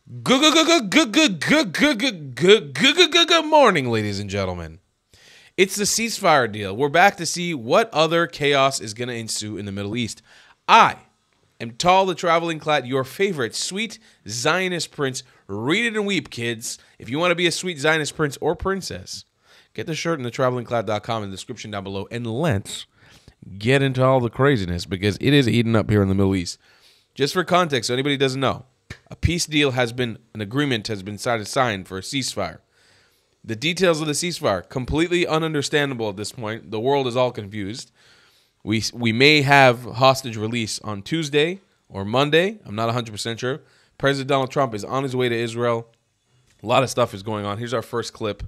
Good morning, ladies and gentlemen. It's the ceasefire deal. We're back to see what other chaos is going to ensue in the Middle East. I am Tall the Traveling Clad, your favorite sweet Zionist prince. Read it and weep, kids. If you want to be a sweet Zionist prince or princess, get the shirt in thetravelingclad.com in the description down below, and let's get into all the craziness because it is heating up here in the Middle East. Just for context, so anybody doesn't know, a peace deal has been, an agreement has been signed for a ceasefire. The details of the ceasefire, completely ununderstandable at this point. The world is all confused. We may have hostage release on Tuesday or Monday. I'm not 100% sure. President Donald Trump is on his way to Israel. A lot of stuff is going on. Here's our first clip.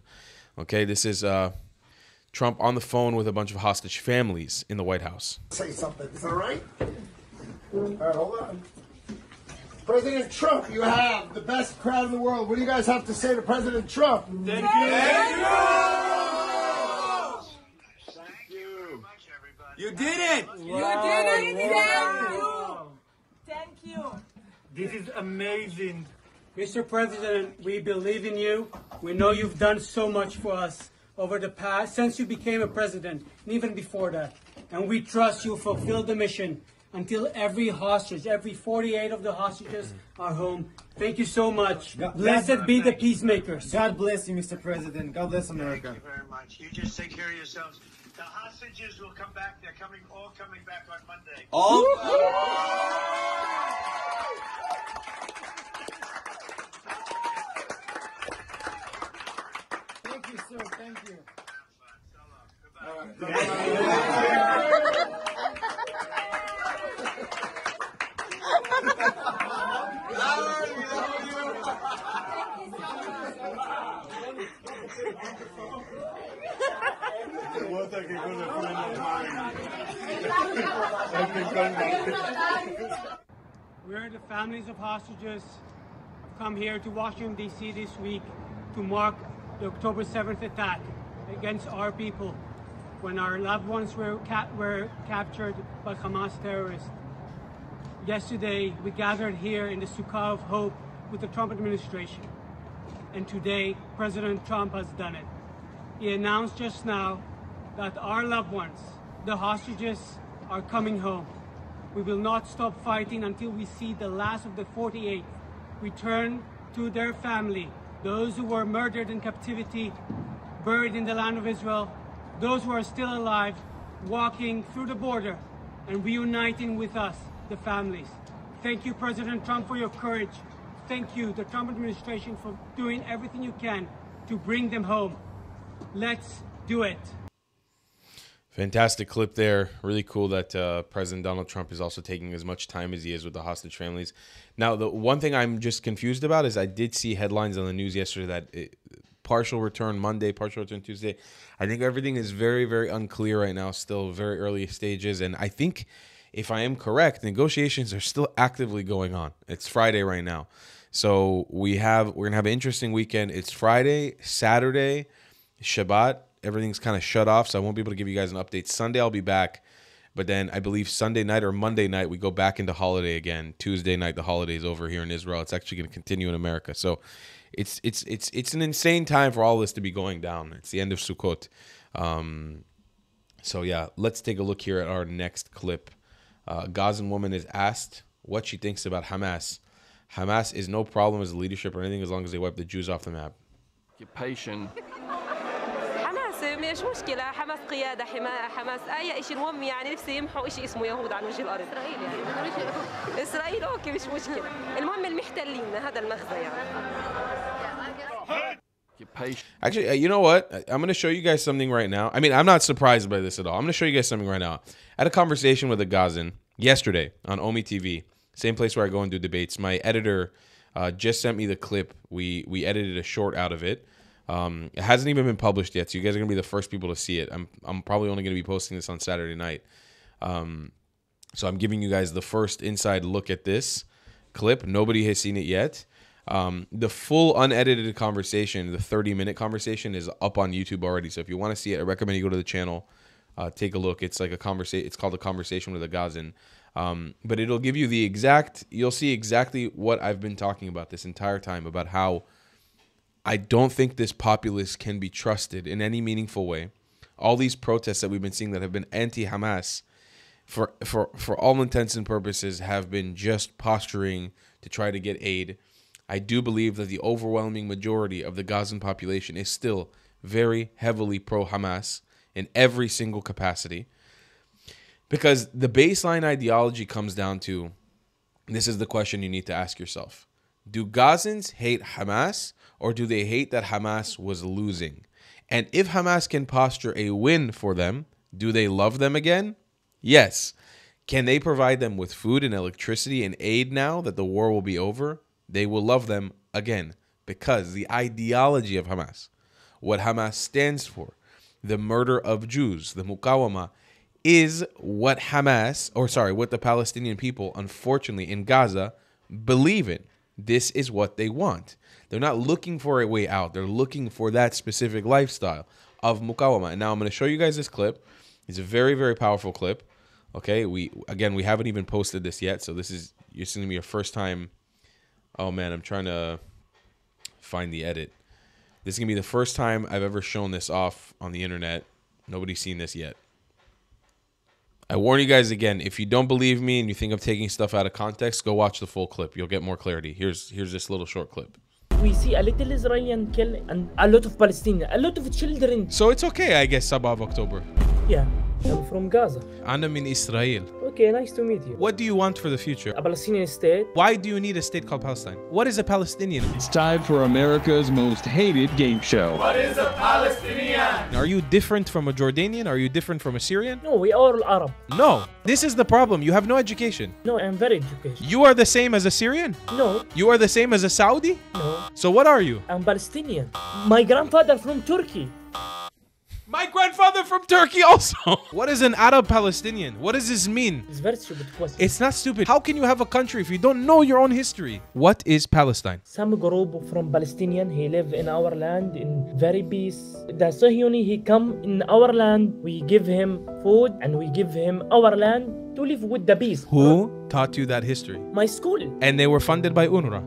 Okay, this is Trump on the phone with a bunch of hostage families in the White House. Say something. Is that all right? All right, hold on. President Trump, you have the best crowd in the world. What do you guys have to say to President Trump? Thank you. Thank you. You did it. You did it. Thank you. Thank you. This is amazing. Mr. President, we believe in you. We know you've done so much for us over the past, since you became a president, and even before that. And we trust you fulfill the mission until every hostage, every 48 of the hostages are home. Thank you so much. Blessed be the peacemakers. God bless you, Mr. President. God bless America. Thank you very much. You just take care of yourselves. The hostages will come back. They're all coming back on Monday. Thank you, sir. Thank you. We're the families of hostages have come here to Washington, D.C. this week to mark the October 7th attack against our people when our loved ones were captured by Hamas terrorists. Yesterday, we gathered here in the Sukkah of Hope with the Trump administration. And today, President Trump has done it. He announced just now that our loved ones, the hostages, are coming home. We will not stop fighting until we see the last of the 48 return to their family, those who were murdered in captivity, buried in the land of Israel, those who are still alive, walking through the border and reuniting with us, the families. Thank you, President Trump, for your courage. Thank you, the Trump administration, for doing everything you can to bring them home. Let's do it. Fantastic clip there. Really cool that President Donald Trump is also taking as much time as he is with the hostage families. Now, the one thing I'm just confused about is I did see headlines on the news yesterday that partial return Monday, partial return Tuesday. I think everything is very, very unclear right now, still very early stages. And I think, if I am correct, negotiations are still actively going on. It's Friday right now. So we're going to have an interesting weekend. It's Friday, Saturday, Shabbat. Everything's kind of shut off, so I won't be able to give you guys an update. Sunday I'll be back, but then I believe Sunday night or Monday night we go back into holiday again. Tuesday night the holiday is over here in Israel. It's actually going to continue in America. So it's an insane time for all this to be going down. It's the end of Sukkot. So yeah, let's take a look here at our next clip. Gazan woman is asked what she thinks about Hamas. Hamas is no problem as a leadership or anything as long as they wipe the Jews off the map. Occupation. مش مشكلة حماس قيادة حماس أي شيء المهم يعني نفسي يمحوا شيء اسمه يهود عن وجه الأرض إسرائيل يعني إسرائيل أوكي مش مشكلة المهم المحتلين هذا المغزى يعني. Actually, you know what? I'm going to show you guys something right now. I mean, I'm not surprised by this at all. I'm going to show you guys something right now. I had a conversation with a Gazan yesterday on Omi TV, same place where I go and do debates. My editor just sent me the clip. We edited a short out of it. It hasn't even been published yet, so you guys are going to be the first people to see it. I'm probably only going to be posting this on Saturday night. So I'm giving you guys the first inside look at this clip. Nobody has seen it yet. The full unedited conversation, the 30-minute conversation, is up on YouTube already. So if you want to see it, I recommend you go to the channel, take a look. It's like a conversation. It's called A Conversation with a Gazan. But it'll give you you'll see exactly what I've been talking about this entire time, about how I don't think this populace can be trusted in any meaningful way. All these protests that we've been seeing that have been anti-Hamas, for all intents and purposes, have been just posturing to try to get aid. I do believe that the overwhelming majority of the Gazan population is still very heavily pro-Hamas in every single capacity. Because the baseline ideology comes down to, this is the question you need to ask yourself. Do Gazans hate Hamas, or do they hate that Hamas was losing? And if Hamas can posture a win for them, do they love them again? Yes. Can they provide them with food and electricity and aid now that the war will be over? They will love them again, because the ideology of Hamas, what Hamas stands for, the murder of Jews, the Muqawama, is what what the Palestinian people, unfortunately, in Gaza, believe in. This is what they want. They're not looking for a way out. They're looking for that specific lifestyle of Muqawama. And now I'm going to show you guys this clip. It's a very, very powerful clip. Okay, we haven't even posted this yet, so you're going to be your first time. Oh man, I'm trying to find the edit. This is going to be the first time I've ever shown this off on the internet. Nobody's seen this yet. I warn you guys again, if you don't believe me and you think I'm taking stuff out of context, go watch the full clip. You'll get more clarity. Here's this little short clip. We see a little Israeli kill and a lot of Palestinians, a lot of children. So it's okay, I guess, 7 of October. Yeah, I'm from Gaza. أنا من إسرائيل. Okay, nice to meet you. What do you want for the future? A Palestinian state. Why do you need a state called Palestine? What is a Palestinian? It's time for America's most hated game show. What is a Palestinian? Are you different from a Jordanian? Are you different from a Syrian? No, we are all Arab. No, this is the problem. You have no education. No, I'm very educated. You are the same as a Syrian? No. You are the same as a Saudi? No. So what are you? I'm Palestinian. My grandfather from Turkey. My grandfather from Turkey also. What is an Arab Palestinian? What does this mean? It's a very stupid question. It's not stupid. How can you have a country if you don't know your own history? What is Palestine? Some group from Palestinian, he live in our land in very peace. The Sahyoni, he come in our land. We give him food and we give him our land to live with the peace. Who taught you that history? My school. And they were funded by UNRWA.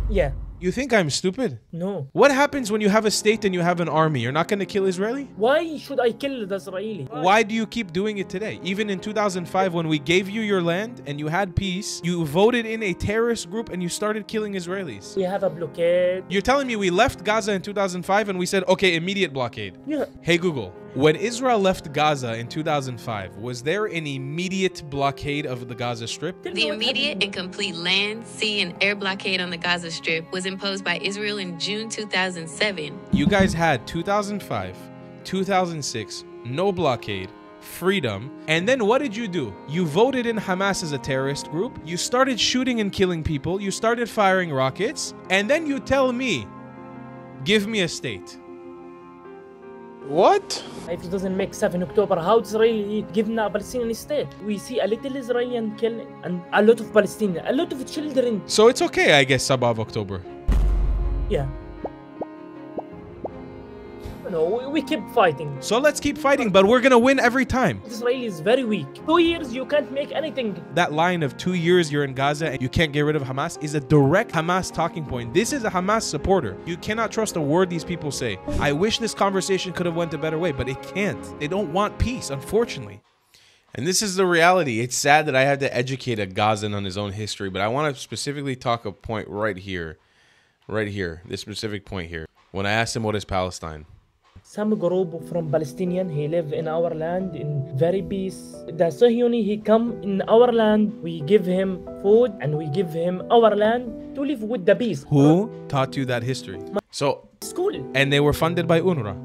Yeah. You think I'm stupid? No. What happens when you have a state and you have an army? You're not going to kill Israeli? Why should I kill the Israeli? Why do you keep doing it today? Even in 2005, when we gave you your land and you had peace, you voted in a terrorist group and you started killing Israelis. We have a blockade. You're telling me we left Gaza in 2005 and we said, okay, immediate blockade. Yeah. Hey, Google. When Israel left Gaza in 2005, was there an immediate blockade of the Gaza Strip? The immediate and complete land, sea, and air blockade on the Gaza Strip was imposed by Israel in June 2007. You guys had 2005, 2006, no blockade, freedom, and then what did you do? You voted in Hamas as a terrorist group, you started shooting and killing people, you started firing rockets, and then you tell me, give me a state. What? If it doesn't make 7 October, how Israel given a Palestinian state? We see a little Israeli kill and a lot of Palestinians, a lot of children. So it's okay, I guess, 7 of October. Yeah. No, we keep fighting. So let's keep fighting, but we're gonna win every time. Israel is very weak. 2 years, you can't make anything. That line of 2 years you're in Gaza and you can't get rid of Hamas is a direct Hamas talking point. This is a Hamas supporter. You cannot trust a word these people say. I wish this conversation could have went a better way, but it can't. They don't want peace, unfortunately. And this is the reality. It's sad that I had to educate a Gazan on his own history, but I want to specifically talk a point right here. Right here. This specific point here. When I asked him what is Palestine. Some group from Palestinian, he live in our land in very peace. The Sahyoni, he come in our land. We give him food and we give him our land to live with the peace. Who taught you that history? So school. And they were funded by UNRWA.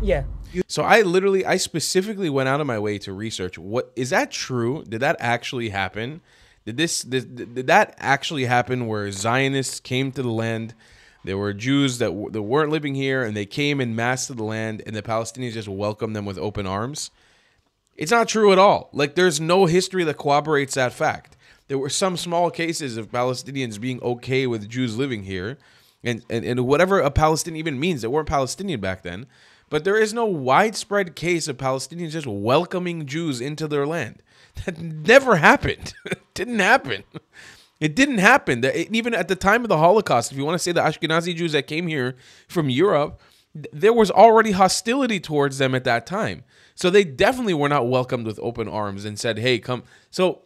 Yeah. So I specifically went out of my way to research, what is that true? Did that actually happen? Did that actually happen where Zionists came to the land? There were Jews that weren't living here, and they came in mass to the land, and the Palestinians just welcomed them with open arms. It's not true at all. Like, there's no history that corroborates that fact. There were some small cases of Palestinians being okay with Jews living here, and whatever a Palestinian even means. They weren't Palestinian back then, But there is no widespread case of Palestinians just welcoming Jews into their land. That never happened. It didn't happen. It didn't happen. Even at the time of the Holocaust, if you want to say the Ashkenazi Jews that came here from Europe, there was already hostility towards them at that time. So they definitely were not welcomed with open arms and said, hey, come. So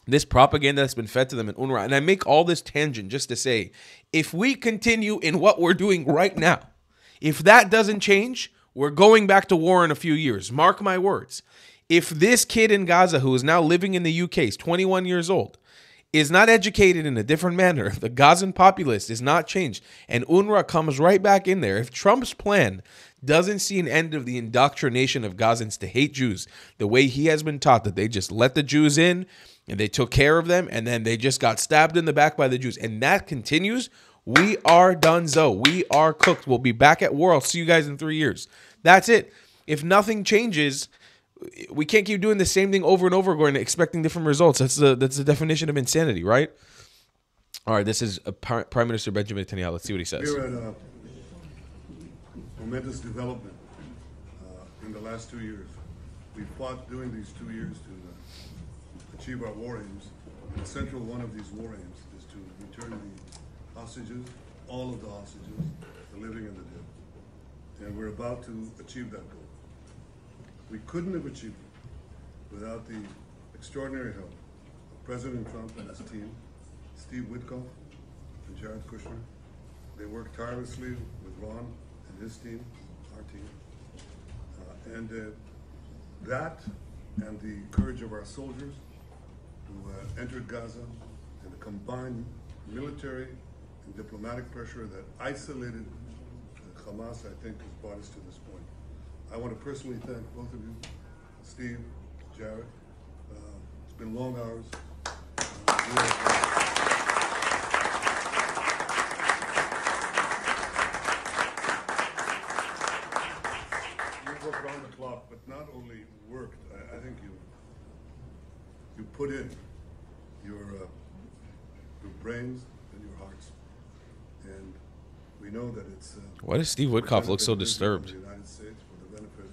this propaganda that's been fed to them in UNRWA, and I make all this tangent just to say, if we continue in what we're doing right now, if that doesn't change, we're going back to war in a few years. Mark my words. If this kid in Gaza, who is now living in the UK, is 21 years old, is not educated in a different manner, the Gazan populace is not changed, and UNRWA comes right back in there, if Trump's plan doesn't see an end of the indoctrination of Gazans to hate Jews, the way he has been taught, that they just let the Jews in, and they took care of them, and then they just got stabbed in the back by the Jews, and that continues, we are donezo. We are cooked. We'll be back at war. I'll see you guys in 3 years. That's it. If nothing changes, we can't keep doing the same thing over and over again, expecting different results. That's the definition of insanity, right? All right, this is Prime Minister Benjamin Netanyahu. Let's see what he says. We're at a momentous development in the last 2 years. We fought during these 2 years to achieve our war aims. And the central one of these war aims is to return the hostages, all of the hostages, the living and the dead. And we're about to achieve that goal. We couldn't have achieved it without the extraordinary help of President Trump and his team, Steve Witkoff and Jared Kushner. They worked tirelessly with Ron and his team, our team. That and the courage of our soldiers who entered Gaza and the combined military and diplomatic pressure that isolated Hamas, I think, has brought us to this point. I want to personally thank both of you, Steve, Jared. It's been long hours. You worked around the clock, but not only worked, I think you put in your brains and your hearts. And we know that it's... Why does Steve Witkoff look so disturbed? For the United States, for the benefit of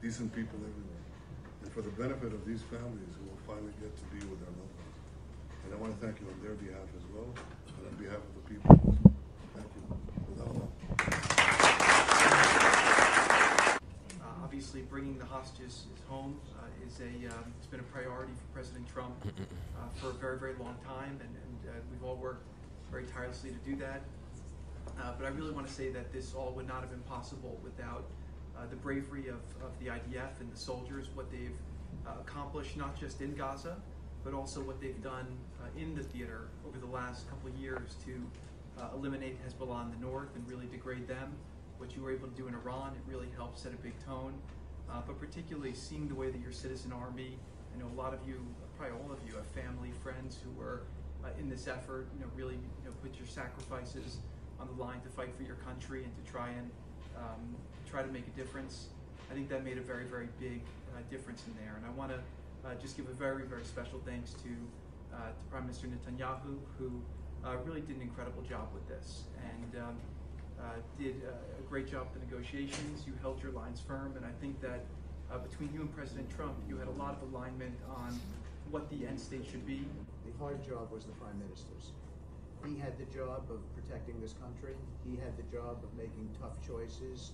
decent people everywhere, and for the benefit of these families who will finally get to be with their loved ones. And I want to thank you on their behalf as well, and on behalf of the people. Thank you. Obviously, bringing the hostages home it's been a priority for President Trump for a very, very long time, and we've all worked very tirelessly to do that. But I really want to say that this all would not have been possible without the bravery of the IDF and the soldiers, what they've accomplished not just in Gaza, but also what they've done in the theater over the last couple of years to eliminate Hezbollah in the north and really degrade them. What you were able to do in Iran, it really helped set a big tone. But particularly seeing the way that your citizen army, I know a lot of you, probably all of you, have family, friends who were in this effort, really put your sacrifices on the line to fight for your country and to try to make a difference. I think that made a very, very big difference in there. And I want to just give a very, very special thanks to Prime Minister Netanyahu, who really did an incredible job with this and did a great job with the negotiations. You held your lines firm, and I think that between you and President Trump, you had a lot of alignment on what the end state should be. The hard job was the Prime Minister's. He had the job of protecting this country. He had the job of making tough choices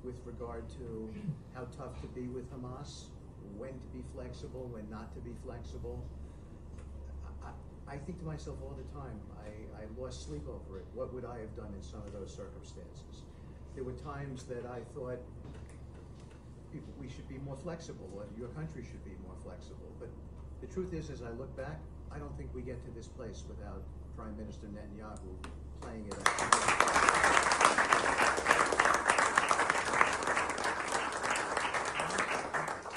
with regard to how tough to be with Hamas, when to be flexible, when not to be flexible. I think to myself all the time, I lost sleep over it. What would I have done in some of those circumstances? There were times that I thought we should be more flexible, or your country should be more flexible. But the truth is, as I look back, I don't think we get to this place without Prime Minister Netanyahu playing it out.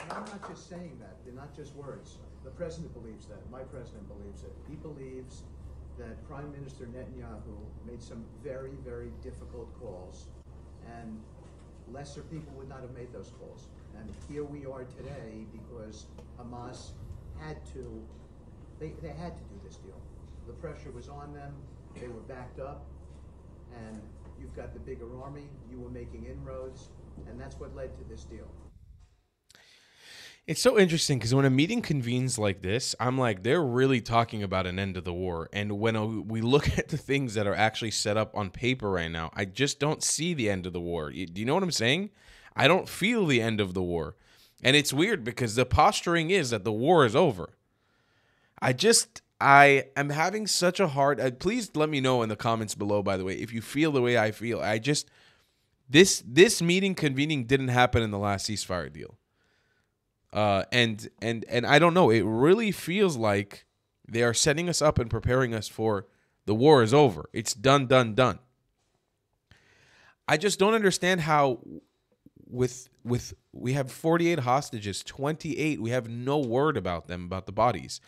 And I'm not just saying that. They're not just words. The President believes that. My President believes it. He believes that Prime Minister Netanyahu made some very, very difficult calls, and lesser people would not have made those calls. And here we are today because Hamas had to, they had to do this deal. The pressure was on them, they were backed up, and You've got the bigger army. You were making inroads, and that's what led to this deal. It's so interesting because when a meeting convenes like this, I'm like, they're really talking about an end of the war. And when we look at the things that are actually set up on paper right now, I just don't see the end of the war. Do you know what I'm saying? I don't feel the end of the war. And it's weird because the posturing is that the war is over. I am having such a hard... please let me know in the comments below, by the way, if you feel the way I feel. This meeting convening didn't happen in the last ceasefire deal. And I don't know. It really feels like they are setting us up and preparing us for the war is over. It's done, done, done. I just don't understand how we have 48 hostages, 28. We have no word about them, about the bodies.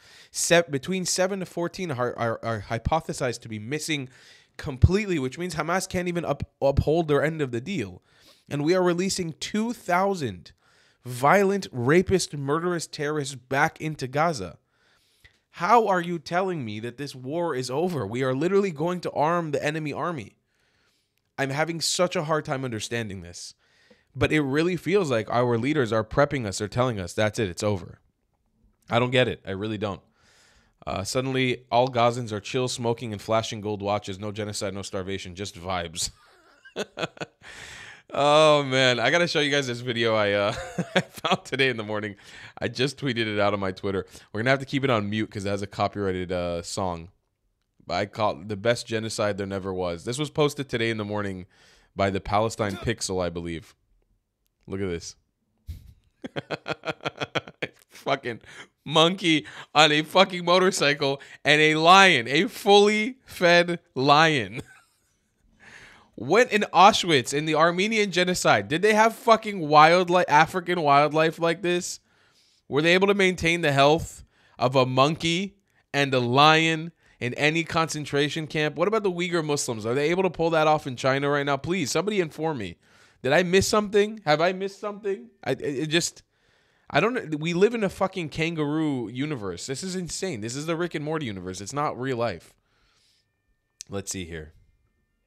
Between 7 to 14 are hypothesized to be missing completely, which means Hamas can't even uphold their end of the deal. And we are releasing 2,000 violent, rapist, murderous terrorists back into Gaza. How are you telling me that this war is over? We are literally going to arm the enemy army. I'm having such a hard time understanding this. But it really feels like our leaders are prepping us or telling us, that's it, it's over. I don't get it. I really don't. Suddenly, all Gazans are chill, smoking, and flashing gold watches. No genocide, no starvation, just vibes. Oh, man. I got to show you guys this video I found today in the morning. I just tweeted it out on my Twitter. We're going to have to keep it on mute because it has a copyrighted song. I call it The Best Genocide There Never Was. This was posted today in the morning by the Palestine Pixel, I believe. Look at this. Fucking monkey on a fucking motorcycle and a lion, a fully fed lion. When in Auschwitz, in the Armenian genocide, did they have fucking African wildlife like this? Were they able to maintain the health of a monkey and a lion in any concentration camp? What about the Uyghur Muslims? Are they able to pull that off in China right now? Please, somebody inform me. Did I miss something? Have I missed something? I don't know. We live in a fucking kangaroo universe. This is insane. This is the Rick and Morty universe. It's not real life. Let's see here.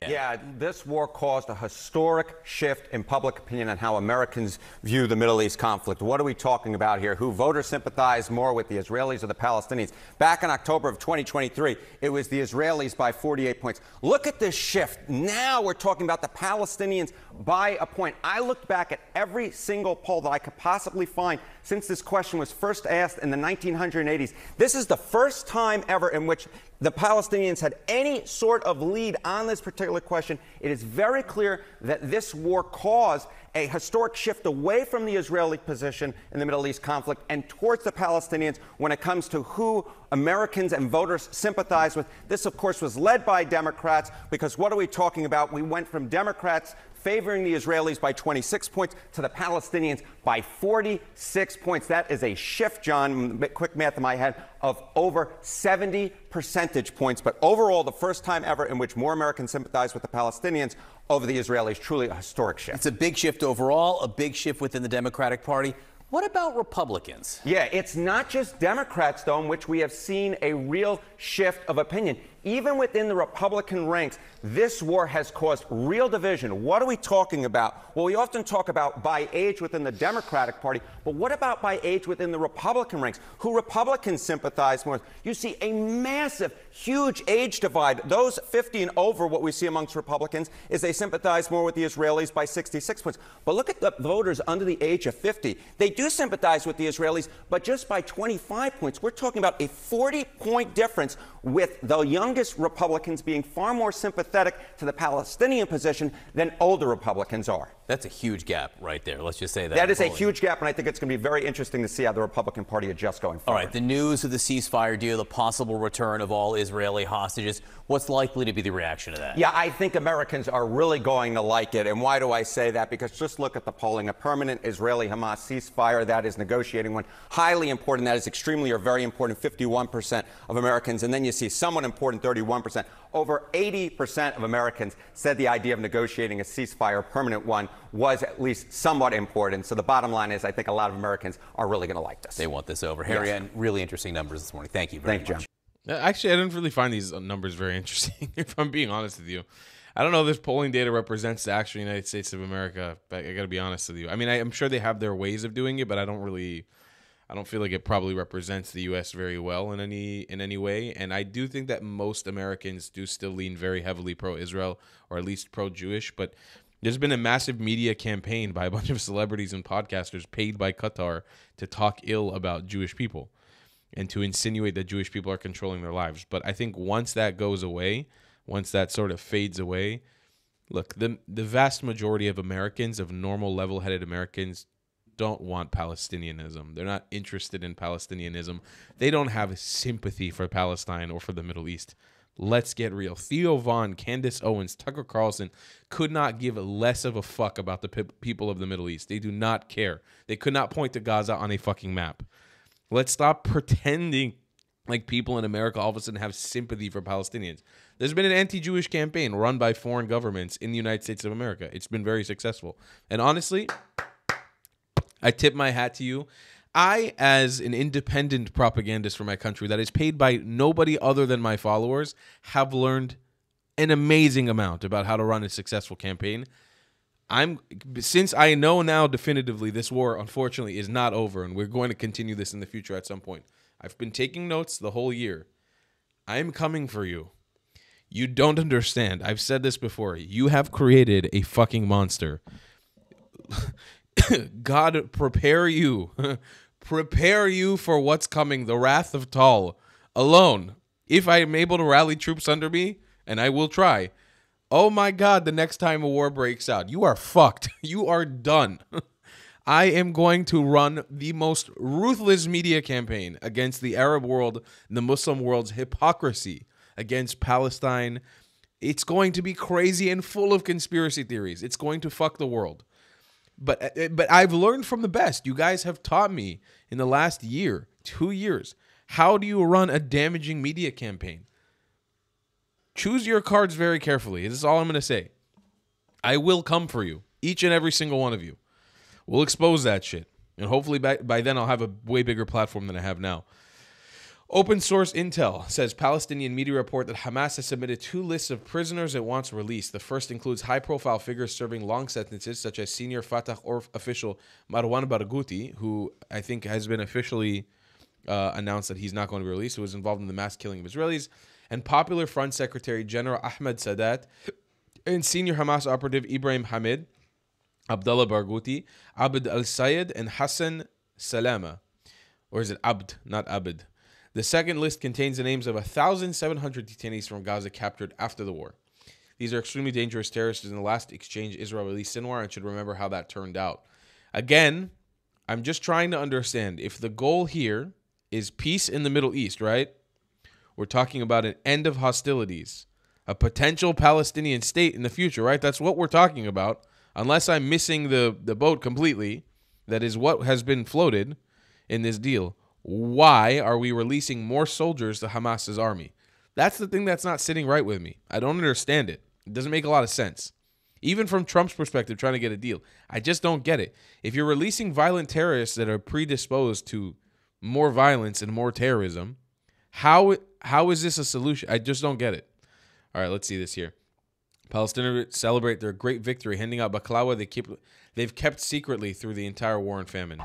Yeah, this war caused a historic shift in public opinion on how Americans view the Middle East conflict. What are we talking about here? Who voters sympathize more with, the Israelis or the Palestinians? Back in October of 2023, it was the Israelis by 48 points. Look at this shift. Now we're talking about the Palestinians by a point. I looked back at every single poll that I could possibly find since this question was first asked in the 1980s. This is the first time ever in which the Palestinians had any sort of lead on this particular question. It is very clear that this war caused a historic shift away from the Israeli position in the Middle East conflict and towards the Palestinians when it comes to who Americans and voters sympathize with. This, of course, was led by Democrats, because what are we talking about? We went from Democrats favoring the Israelis by 26 points to the Palestinians by 46 points. That is a shift, John, quick math in my head, of over 70 percentage points. But overall, the first time ever in which more Americans sympathize with the Palestinians over the Israelis. Truly a historic shift. It's a big shift overall, a big shift within the Democratic Party. What about Republicans? Yeah, it's not just Democrats, though, in which we have seen a real shift of opinion. Even within the Republican ranks, this war has caused real division. What are we talking about? Well, we often talk about by age within the Democratic Party, but what about by age within the Republican ranks? Who Republicans sympathize more with? You see a massive, huge age divide. Those 50 and over, what we see amongst Republicans is they sympathize more with the Israelis by 66 points. But look at the voters under the age of 50. They do sympathize with the Israelis, but just by 25 points. We're talking about a 40-point difference, with the youngest Republicans being far more sympathetic to the Palestinian position than older Republicans are. That's a huge gap right there. Let's just say that. That is a huge gap, and I think it's going to be very interesting to see how the Republican Party adjusts going forward. All right, the news of the ceasefire deal, the possible return of all Israeli hostages, what's likely to be the reaction to that? Yeah, I think Americans are really going to like it. And why do I say that? Because just look at the polling. A permanent Israeli-Hamas ceasefire, that is negotiating one. Highly important. That is extremely or very important, 51% of Americans. And then you see somewhat important, 31%. Over 80% of Americans said the idea of negotiating a ceasefire, a permanent one, was at least somewhat important. So the bottom line is I think a lot of Americans are really going to like this. They want this over. Harry, and really interesting numbers this morning. Thank you very much. Actually, I didn't really find these numbers very interesting, if I'm being honest with you. I don't know if this polling data represents the actual United States of America. I got to be honest with you. I mean, I'm sure they have their ways of doing it, but I don't feel like it probably represents the U.S. very well in any way. And I do think that most Americans do still lean very heavily pro-Israel, or at least pro-Jewish. But there's been a massive media campaign by a bunch of celebrities and podcasters paid by Qatar to talk ill about Jewish people and to insinuate that Jewish people are controlling their lives. But I think once that goes away, once that sort of fades away, look, the vast majority of Americans, of normal level-headed Americans, don't want Palestinianism. They're not interested in Palestinianism. They don't have sympathy for Palestine or for the Middle East. Let's get real. Theo Vaughn, Candace Owens, Tucker Carlson could not give less of a fuck about the people of the Middle East. They do not care. They could not point to Gaza on a fucking map. Let's stop pretending like people in America all of a sudden have sympathy for Palestinians. There's been an anti-Jewish campaign run by foreign governments in the United States of America. It's been very successful. And honestly, I tip my hat to you. I, as an independent propagandist for my country that is paid by nobody other than my followers, have learned an amazing amount about how to run a successful campaign. Since I know now definitively this war, unfortunately, is not over, and we're going to continue this in the future at some point. I've been taking notes the whole year. I'm coming for you. You don't understand. I've said this before. You have created a fucking monster. God, prepare you. Prepare you for what's coming, the wrath of Tal. Alone. If I am able to rally troops under me, and I will try, oh my God, the next time a war breaks out, you are fucked. You are done. I am going to run the most ruthless media campaign against the Arab world, the Muslim world's hypocrisy against Palestine. It's going to be crazy and full of conspiracy theories. It's going to fuck the world. But I've learned from the best. You guys have taught me in the last year, 2 years, how do you run a damaging media campaign? Choose your cards very carefully. This is all I'm going to say. I will come for you, each and every single one of you. We'll expose that shit. And hopefully by then I'll have a way bigger platform than I have now. Open source intel says Palestinian media report that Hamas has submitted 2 lists of prisoners it wants released. The first includes high-profile figures serving long sentences, such as senior Fatah official Marwan Barghouti, who I think has been officially announced that he's not going to be released, who was involved in the mass killing of Israelis, and Popular Front Secretary General Ahmed Sadat, and senior Hamas operative Ibrahim Hamid, Abdullah Barghouti, Abd al-Sayed, and Hassan Salama. Or is it Abd, not Abd? The second list contains the names of 1,700 detainees from Gaza captured after the war. These are extremely dangerous terrorists. In the last exchange, Israel released Sinwar and should remember how that turned out. Again, I'm just trying to understand. If the goal here is peace in the Middle East, right? We're talking about an end of hostilities, a potential Palestinian state in the future, right? That's what we're talking about. Unless I'm missing the boat completely, that is what has been floated in this deal. Why are we releasing more soldiers to Hamas's army? That's the thing that's not sitting right with me. I don't understand it. It doesn't make a lot of sense. Even from Trump's perspective, trying to get a deal. I just don't get it. If you're releasing violent terrorists that are predisposed to more violence and more terrorism, how is this a solution? I just don't get it. All right, let's see this here. Palestinians celebrate their great victory, handing out baklava they've kept secretly through the entire war and famine.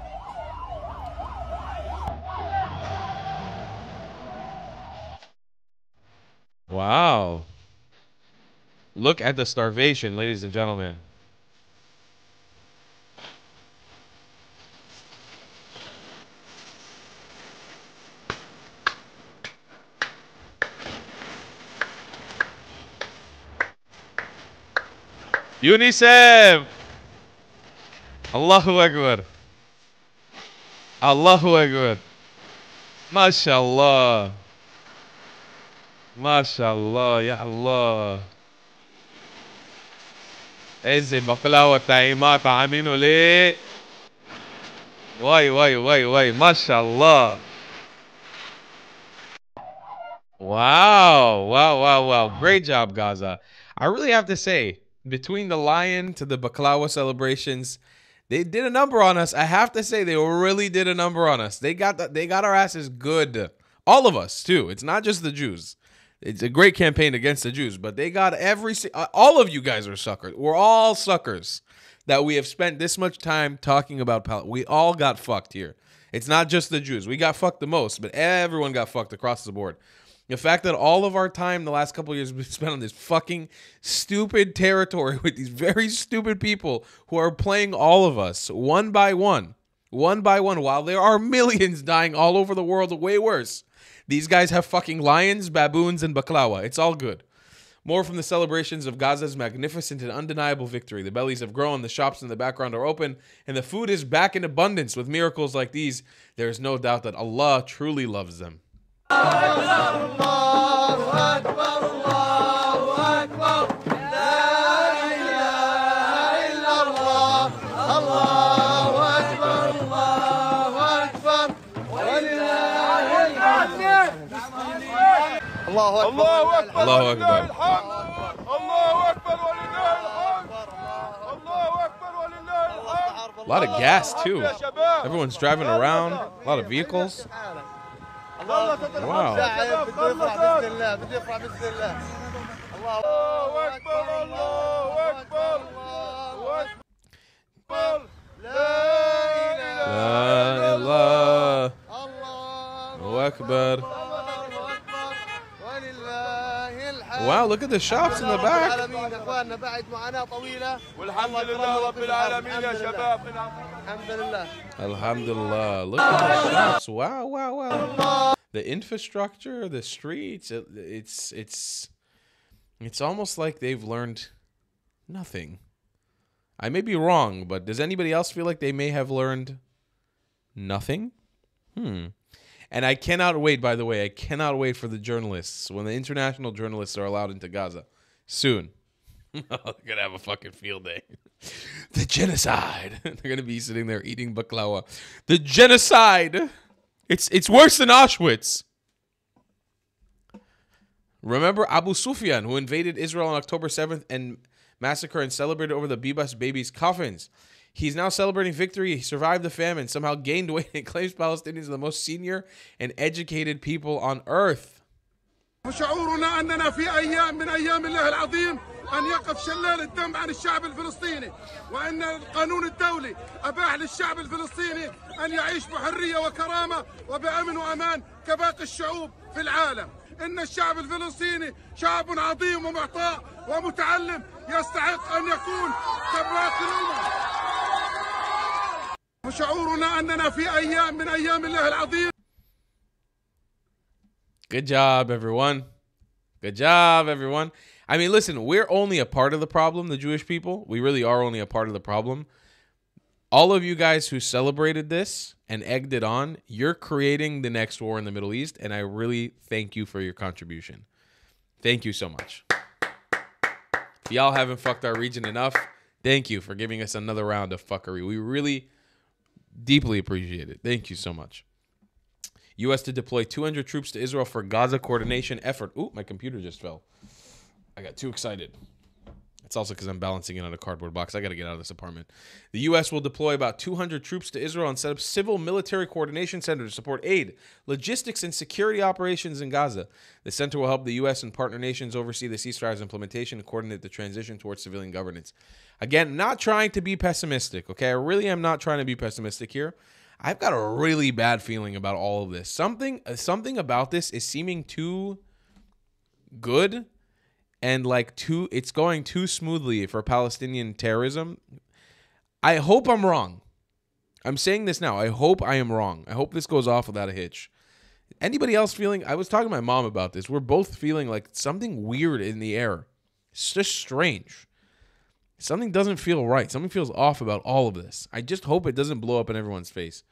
Wow. Look at the starvation, ladies and gentlemen. UNICEF! Allahu Akbar. Allahu Akbar. MashaAllah. MashaAllah, Ya Allah. ايزي بقلاوة طعيمات عاملينه ليه؟ واي MashaAllah. Wow. Great job, Gaza. I really have to say, between the lion to the baklava celebrations, they did a number on us. I have to say, they really did a number on us. They got our asses good. All of us, too. It's not just the Jews. It's a great campaign against the Jews, but they got all of you guys are suckers. We're all suckers that we have spent this much time talking about Palestine. We all got fucked here. It's not just the Jews. We got fucked the most, but everyone got fucked across the board. The fact that all of our time the last couple of years has been spent on this fucking stupid territory with these very stupid people who are playing all of us one by one, while there are millions dying all over the world way worse. These guys have fucking lions, baboons, and baklawa. It's all good. More from the celebrations of Gaza's magnificent and undeniable victory. The bellies have grown, the shops in the background are open, and the food is back in abundance. With miracles like these, there is no doubt that Allah truly loves them. الله أكبر الله أكبر الله أكبر ولله الحمد الله أكبر ولله الحمد. A lot of gas too. Everyone's driving around. A lot of vehicles. Wow. La ilaha Allahu Akbar. Wow, look at the shops in the back. Alhamdulillah. Look at the shops. Wow, wow, wow. The infrastructure, the streets, it's almost like they've learned nothing. I may be wrong, but does anybody else feel like they may have learned nothing? And I cannot wait, by the way, I cannot wait for the journalists, when the international journalists are allowed into Gaza. Soon. They're going to have a fucking field day. The genocide. They're going to be sitting there eating baklawa. The genocide. It's worse than Auschwitz. Remember Abu Sufyan, who invaded Israel on October 7th and massacred and celebrated over the Bibas babies' coffins. He's now celebrating victory. He survived the famine, somehow gained weight, and claims Palestinians are the most senior and educated people on earth. وشعورنا أننا في أيام من أيام الله العظيم أن يقف شلال الدم عن الشعب الفلسطيني وأن القانون الدولي أباح للشعب الفلسطيني أن يعيش بحرية وكرامة وبأمن وأمان كباقي الشعوب في العالم. إن الشعب الفلسطيني شعب عظيم ومعطاء ومتعلم يستحق أن يكون كباقي الأمم. وشعورنا أننا في أيام من أيام الله العظيم. Good job, everyone. Good job, everyone. I mean, listen, we're only a part of the problem, the Jewish people. We really are only a part of the problem. All of you guys who celebrated this and egged it on, you're creating the next war in the Middle East, and I really thank you for your contribution. Thank you so much. If y'all haven't fucked our region enough, thank you for giving us another round of fuckery. We really deeply appreciate it. Thank you so much. U.S. to deploy 200 troops to Israel for Gaza coordination effort. Ooh, my computer just fell. I got too excited. It's also because I'm balancing it on a cardboard box. I got to get out of this apartment. The U.S. will deploy about 200 troops to Israel and set up civil military coordination center to support aid, logistics, and security operations in Gaza. The center will help the U.S. and partner nations oversee the ceasefire's implementation and coordinate the transition towards civilian governance. Again, not trying to be pessimistic, okay? I really am not trying to be pessimistic here. I've got a really bad feeling about all of this. Something about this is seeming too good and like it's going too smoothly for Palestinian terrorism. I hope I'm wrong. I'm saying this now. I hope I am wrong. I hope this goes off without a hitch. Anybody else feeling? I was talking to my mom about this. We're both feeling like something weird in the air. It's just strange. Something doesn't feel right. Something feels off about all of this. I just hope it doesn't blow up in everyone's face.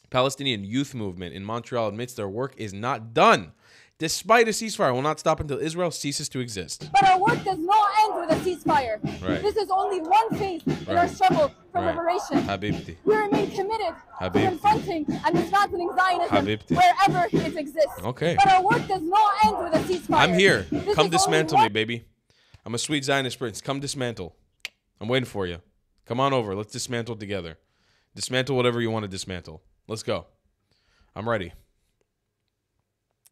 Palestinian youth movement in Montreal admits their work is not done. Despite a ceasefire, will not stop until Israel ceases to exist. But our work does not end with a ceasefire. Right. This is only one phase in our struggle for liberation. Habibti. We remain committed to confronting and dismantling Zionism wherever it exists. Okay. But our work does not end with a ceasefire. I'm here. Come dismantle me, baby. I'm a sweet Zionist prince. Come dismantle. I'm waiting for you. Come on over. Let's dismantle together. Dismantle whatever you want to dismantle. Let's go. I'm ready.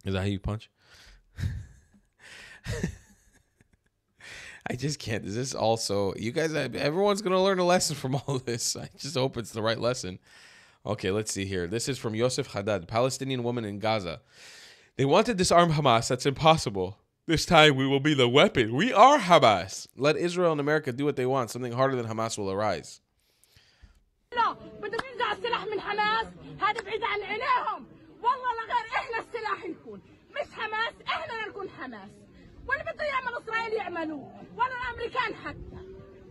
Is that how you punch? I just can't. Is this also... You guys, everyone's going to learn a lesson from all this. I just hope it's the right lesson. Okay, let's see here. This is from Yosef Haddad, Palestinian woman in Gaza. They want to disarm Hamas. That's impossible. This time we will be the weapon. We are Hamas. Let Israel and America do what they want. Something harder than Hamas will arise. لا بدهم ينزعوا السلاح من حماس. هذا بعيد عن عينيهم. والله لغير احنا السلاح نكون مش حماس. احنا نكون حماس. واللي بده يعمل اسرائيل يعملوه ولا الامريكان حتى.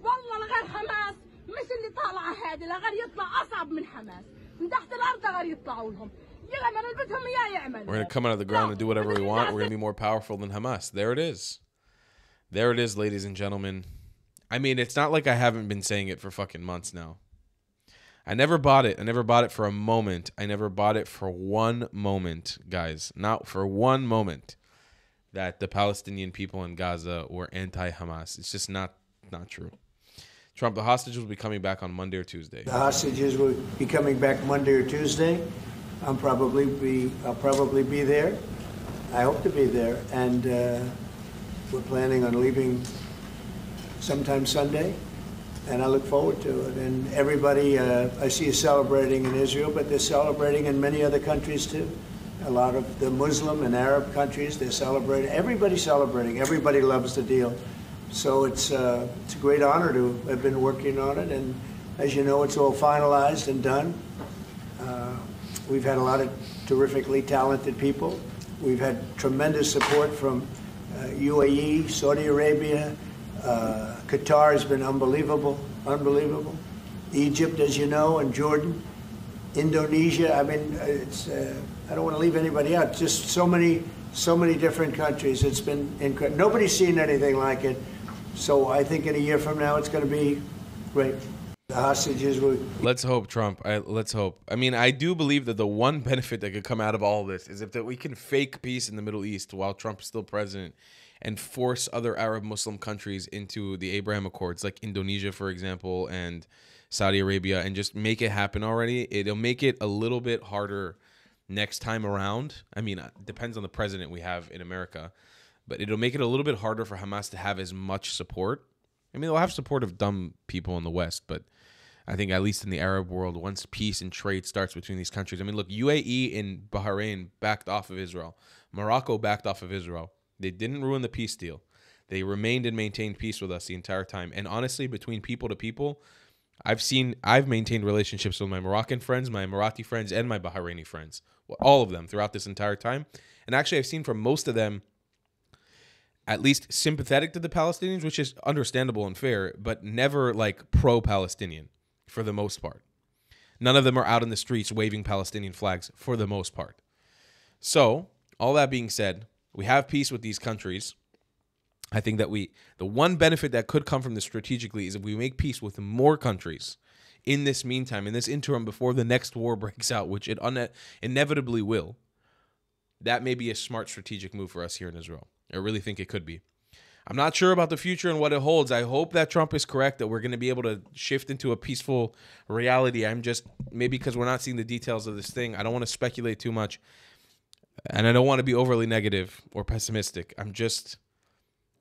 والله لغير حماس مش اللي طالعه هذه لغير يطلع اصعب من حماس. من تحت الارض غير يطلعوا لهم. We're going to come out of the ground and do whatever we want. We're going to be more powerful than Hamas. There it is. There it is, ladies and gentlemen. I mean, it's not like I haven't been saying it for fucking months now. I never bought it. I never bought it for a moment. I never bought it for one moment, guys. Not for one moment that the Palestinian people in Gaza were anti-Hamas. It's just not true. Trump, the hostages will be coming back on Monday or Tuesday. The hostages will be coming back Monday or Tuesday. I'll probably be there. I hope to be there, and we're planning on leaving sometime Sunday, and I look forward to it. And everybody I see is celebrating in Israel, but they're celebrating in many other countries too. A lot of the Muslim and Arab countries, they're celebrating. Everybody's celebrating. Everybody loves the deal. So it's a great honor to have been working on it, and as you know, it's all finalized and done. We've had a lot of terrifically talented people. We've had tremendous support from UAE, Saudi Arabia. Qatar has been unbelievable. Egypt, as you know, and Jordan. Indonesia, I mean, it's, I don't want to leave anybody out. Just so many different countries. It's been incredible. Nobody's seen anything like it. So I think in a year from now, it's going to be great. The hostages will... Let's hope, Trump. Let's hope. I mean, I do believe that the one benefit that could come out of all of this is if that we can fake peace in the Middle East while Trump is still president and force other Arab Muslim countries into the Abraham Accords, like Indonesia, for example, and Saudi Arabia, and just make it happen already. It'll make it a little bit harder next time around. I mean, it depends on the president we have in America, but it'll make it a little bit harder for Hamas to have as much support. I mean, they'll have support of dumb people in the West, but I think at least in the Arab world, once peace and trade starts between these countries. I mean, look, UAE and Bahrain backed off of Israel. Morocco backed off of Israel. They didn't ruin the peace deal. They remained and maintained peace with us the entire time. And honestly, between people to people, I've maintained relationships with my Moroccan friends, my Emirati friends, and my Bahraini friends. All of them throughout this entire time. And actually, I've seen from most of them at least sympathetic to the Palestinians, which is understandable and fair, but never like pro-Palestinian for the most part. None of them are out in the streets waving Palestinian flags for the most part. So, all that being said, we have peace with these countries. I think that the one benefit that could come from this strategically is if we make peace with more countries in this meantime, in this interim before the next war breaks out, which it inevitably will. That may be a smart strategic move for us here in Israel. I really think it could be. I'm not sure about the future and what it holds. I hope that Trump is correct, that we're going to be able to shift into a peaceful reality. I'm just, maybe because we're not seeing the details of this thing, I don't want to speculate too much. And I don't want to be overly negative or pessimistic. I'm just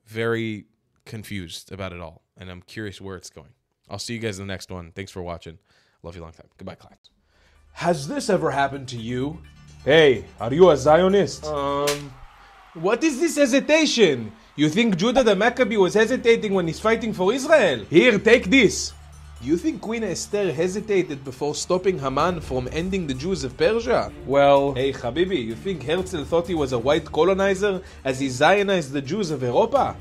very confused about it all. And I'm curious where it's going. I'll see you guys in the next one. Thanks for watching. Love you a long time. Goodbye, class. Has this ever happened to you? Hey, are you a Zionist? What is this hesitation? You think Judah the Maccabee was hesitating when he's fighting for Israel? Here, take this. You think Queen Esther hesitated before stopping Haman from ending the Jews of Persia? Well, hey Habibi, you think Herzl thought he was a white colonizer as he Zionized the Jews of Europa?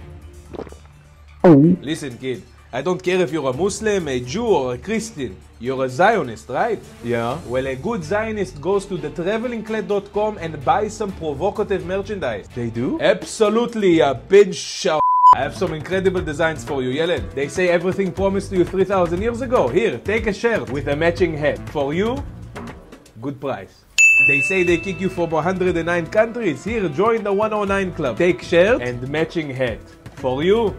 Listen, kid, I don't care if you're a Muslim, a Jew, or a Christian. You're a Zionist, right? Yeah. Well, a good Zionist goes to thetravelingclad.com and buys some provocative merchandise. They do? Absolutely, a pinch of I have some incredible designs for you, Yeled. They say everything promised to you 3,000 years ago. Here, take a shirt with a matching hat. For you, good price. They say they kick you from 109 countries. Here, join the 109 club. Take shirt and matching hat. For you,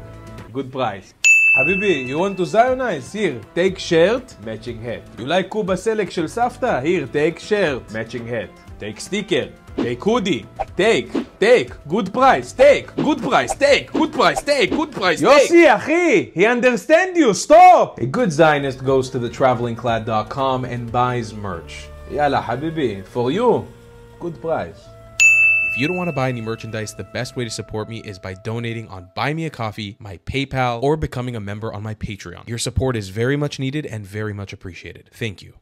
good price. Habibi, you want to Zionize? Here, take shirt, matching hat. You like Kuba Selek shel Safta? Here, take shirt, matching hat. Take sticker, Take hoodie. Take. Good price. Take. Good price. Take. Good price. Take. Good price. Yossi, achi. He understand you. Stop. A good Zionist goes to thetravelingclad.com and buys merch. Yalla, habibi. For you, good price. If you don't want to buy any merchandise, the best way to support me is by donating on Buy Me a Coffee, my PayPal, or becoming a member on my Patreon. Your support is very much needed and very much appreciated. Thank you.